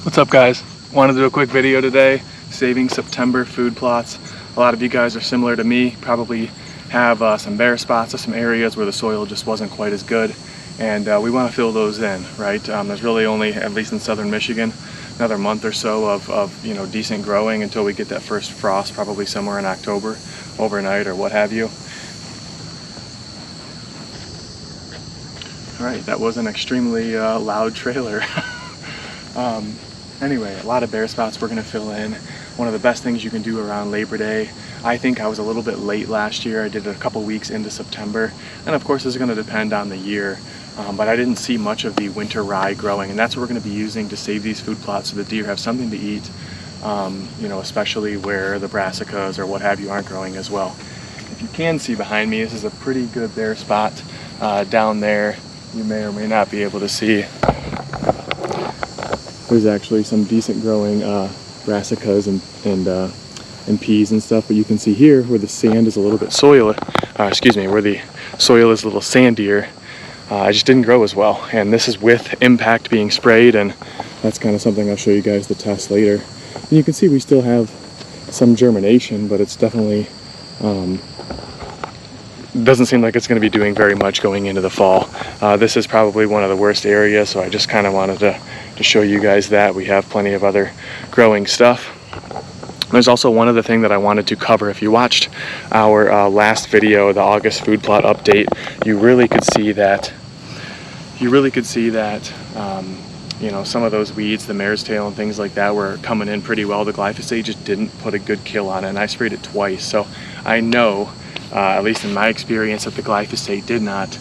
What's up, guys? Wanted to do a quick video today, saving September food plots. A lot of you guys are similar to me, probably have some bare spots or some areas where the soil just wasn't quite as good, and we want to fill those in, right? There's really only, at least in southern Michigan, another month or so of decent growing until we get that first frost, probably somewhere in October, overnight or what have you. All right, that was an extremely loud trailer. Anyway, a lot of bare spots we're going to fill in. One of the best things you can do around Labor Day. I think I was a little bit late last year. I did it a couple weeks into September. And of course, this is going to depend on the year. But I didn't see much of the winter rye growing. And that's what we're going to be using to save these food plots so the deer have something to eat, especially where the brassicas or what have you aren't growing as well. If you can see behind me, this is a pretty good bare spot down there. You may or may not be able to see. There's actually some decent growing brassicas and peas and stuff, but you can see here where the sand is a little bit where the soil is a little sandier, it just didn't grow as well. And this is with impact being sprayed, and that's kind of something I'll show you guys the test later. And you can see we still have some germination, but it's definitely doesn't seem like it's going to be doing very much going into the fall. This is probably one of the worst areas, so I just kind of wanted to show you guys that. We have plenty of other growing stuff. There's also one other thing that I wanted to cover. If you watched our last video, the August food plot update, you really could see that some of those weeds, the mare's tail and things like that, were coming in pretty well. The glyphosate just didn't put a good kill on it, and I sprayed it twice. So I know, at least in my experience, that the glyphosate did not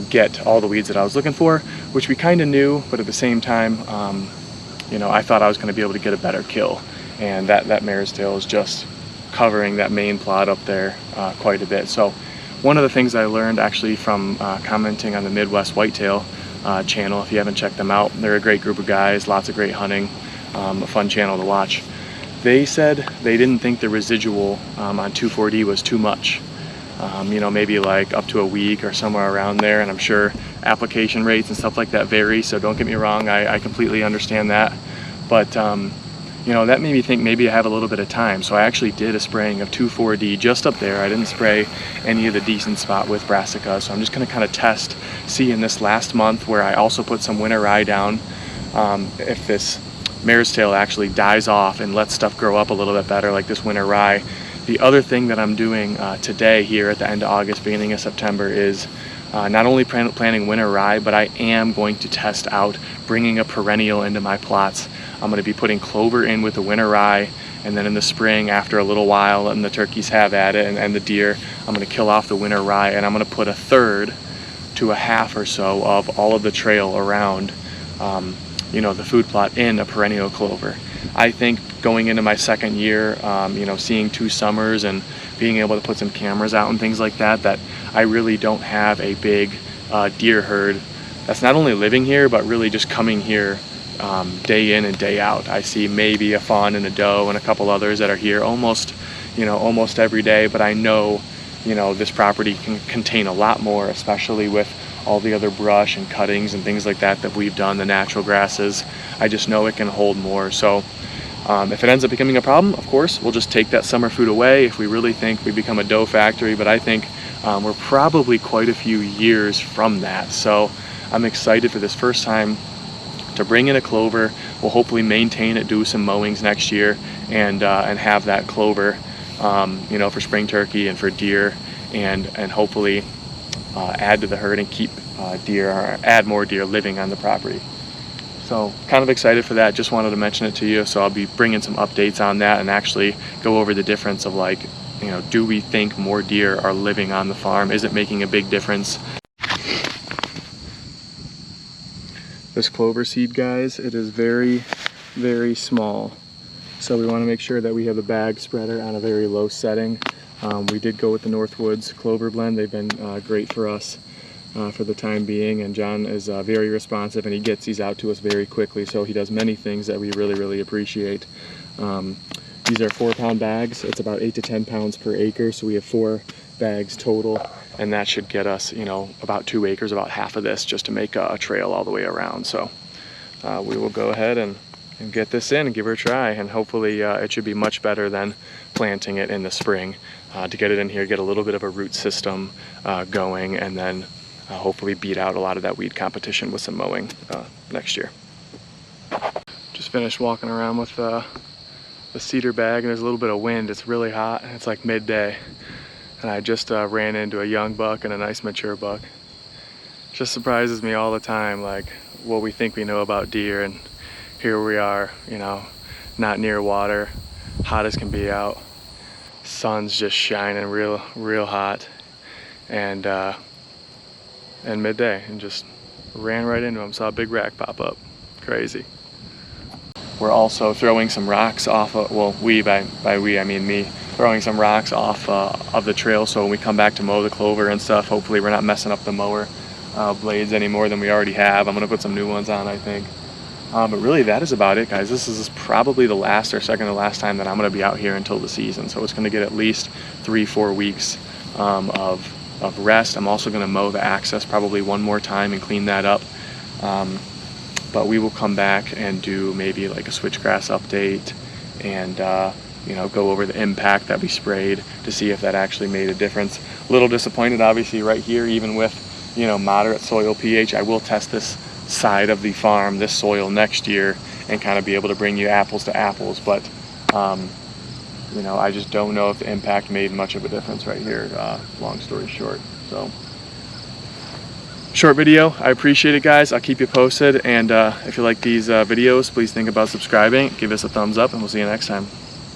get all the weeds that I was looking for, which we kind of knew, but at the same time, I thought I was going to be able to get a better kill. And that mare's tail is just covering that main plot up there quite a bit. So one of the things I learned actually from commenting on the Midwest Whitetail channel, if you haven't checked them out, they're a great group of guys, lots of great hunting, a fun channel to watch. They said they didn't think the residual on 2,4-D was too much. Maybe like up to a week or somewhere around there, and I'm sure application rates and stuff like that vary, so don't get me wrong, I completely understand that. But that made me think maybe I have a little bit of time, so I actually did a spraying of 2,4-D just up there. I didn't spray any of the decent spot with brassica, so I'm just going to kind of test, see in this last month where I also put some winter rye down, if this mare's tail actually dies off and lets stuff grow up a little bit better like this winter rye. The other thing that I'm doing today here at the end of August, beginning of September, is not only planting winter rye, but I am going to test out bringing a perennial into my plots. I'm going to be putting clover in with the winter rye, and then in the spring, after a little while, letting the turkeys have at it and the deer, I'm going to kill off the winter rye, and I'm going to put a third to a half or so of all of the trail around the food plot in a perennial clover. I think going into my second year, seeing 2 summers and being able to put some cameras out and things like that, that I really don't have a big deer herd that's not only living here, but really just coming here day in and day out. I see maybe a fawn and a doe and a couple others that are here almost every day, but I know, this property can contain a lot more, especially with all the other brush and cuttings and things like that we've done, the natural grasses. I just know it can hold more. So if it ends up becoming a problem, of course, we'll just take that summer food away if we really think we become a doe factory, but I think we're probably quite a few years from that. So I'm excited for this first time to bring in a clover. We'll hopefully maintain it, do some mowings next year, and have that clover, for spring turkey and for deer, and hopefully add to the herd and keep add more deer living on the property. So kind of excited for that. Just wanted to mention it to you. So I'll be bringing some updates on that and actually go over the difference of do we think more deer are living on the farm? Is it making a big difference? This clover seed, guys, it is very, very small. So we want to make sure that we have the bag spreader on a very low setting. We did go with the Northwoods Clover Blend. They've been great for us for the time being, and John is very responsive, and he gets these out to us very quickly, so he does many things that we really, really appreciate. These are 4-pound bags. It's about 8 to 10 pounds per acre, so we have 4 bags total, and that should get us, about 2 acres, about half of this, just to make a trail all the way around. So we will go ahead and and get this in and give her a try, and hopefully it should be much better than planting it in the spring, to get it in here, get a little bit of a root system going, and then hopefully beat out a lot of that weed competition with some mowing next year. Just finished walking around with the cedar bag, and there's a little bit of wind. It's really hot, and it's like midday, and I just ran into a young buck and a nice mature buck. Just surprises me all the time, like what we think we know about deer, and here we are, you know, not near water, hot as can be out, sun's just shining real hot, and midday, and just ran right into him. Saw a big rack pop up. Crazy. We're also throwing some rocks off of, well, by we I mean me, throwing some rocks off of the trail, so when we come back to mow the clover and stuff, hopefully we're not messing up the mower blades any more than we already have. I'm gonna put some new ones on, I think. But really, that is about it, guys. This is probably the last or second to last time that I'm gonna be out here until the season, so it's gonna get at least 3-4 weeks of rest. I'm also gonna mow the access probably one more time and clean that up. But we will come back and do maybe like a switchgrass update, and you know, go over the impact that we sprayed to see if that actually made a difference. A little disappointed, obviously, right here, even with, you know, moderate soil pH. I will test this side of the farm, this soil, next year, and kind of be able to bring you apples to apples. But you know, I just don't know if the impact made much of a difference right here. Long story short, so. Short video. I appreciate it, guys. I'll keep you posted, and if you like these videos, please think about subscribing, give us a thumbs up, and we'll see you next time.